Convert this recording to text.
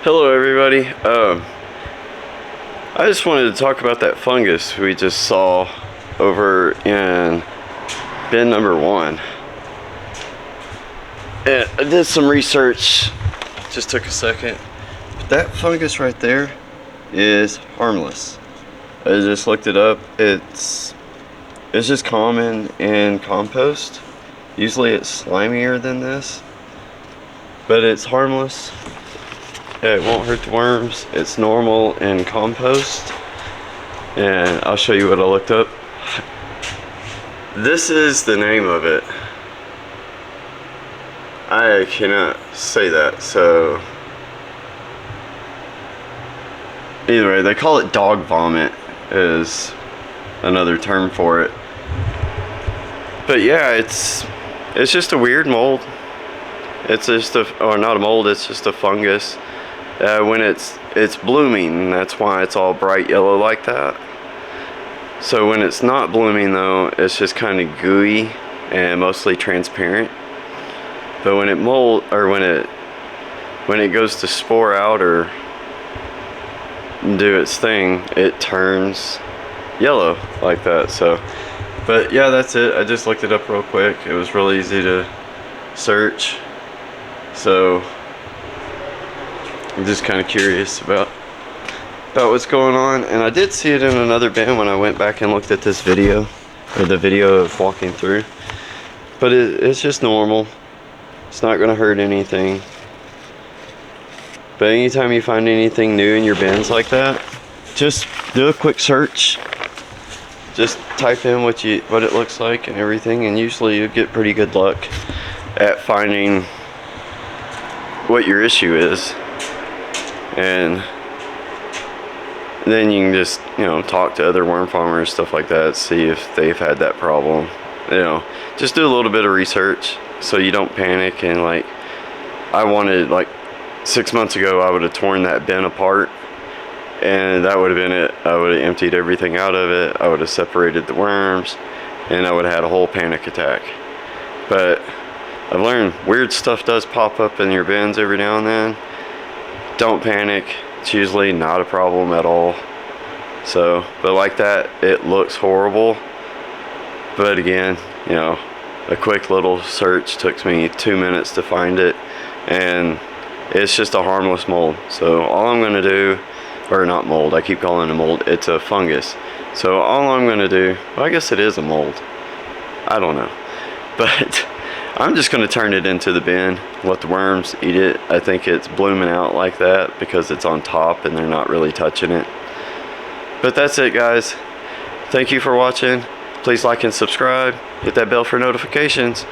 Hello everybody. I just wanted to talk about that fungus we just saw over in bin number 1. And I did some research, just took a second. But that fungus right there is harmless. I just looked it up. It's just common in compost. Usually it's slimier than this, but it's harmless. Yeah, it won't hurt the worms. It's normal in compost. And I'll show you what I looked up. This is the name of it. I cannot say that, so either way, they call it dog vomit is another term for it. But yeah, it's just a weird mold. It's just or not a mold, it's just a fungus. When it's blooming, that's why it's all bright yellow like that. So when it's not blooming though, it's just kind of gooey and mostly transparent. But when it when it goes to spore out or do its thing, it turns yellow like that. So, but yeah, that's it. I just looked it up real quick. It was real easy to search. So I'm just kind of curious about what's going on, and I did see it in another bin when I went back and looked at this video, or the video of walking through. But it's just normal. It's not going to hurt anything. But anytime you find anything new in your bins like that, just do a quick search. Just type in what it looks like and everything, and usually you get pretty good luck at finding what your issue is. And then you can just, talk to other worm farmers, stuff like that, see if they've had that problem. Just do a little bit of research so you don't panic. And I wanted, 6 months ago, I would have torn that bin apart, and that would have been it. I would have emptied everything out of it, I would have separated the worms, and I would have had a whole panic attack. But I've learned weird stuff does pop up in your bins every now and then. Don't panic. It's usually not a problem at all. So, but like that, it looks horrible. But again, a quick little search took me 2 minutes to find it, and it's just a harmless mold. So all I'm going to do, or not mold, I keep calling it a mold, it's a fungus. So all I'm going to do, well, I guess it is a mold. I don't know. But I'm just going to turn it into the bin, let the worms eat it. I think it's blooming out like that because it's on top and they're not really touching it. But that's it, guys. Thank you for watching. Please like and subscribe. Hit that bell for notifications.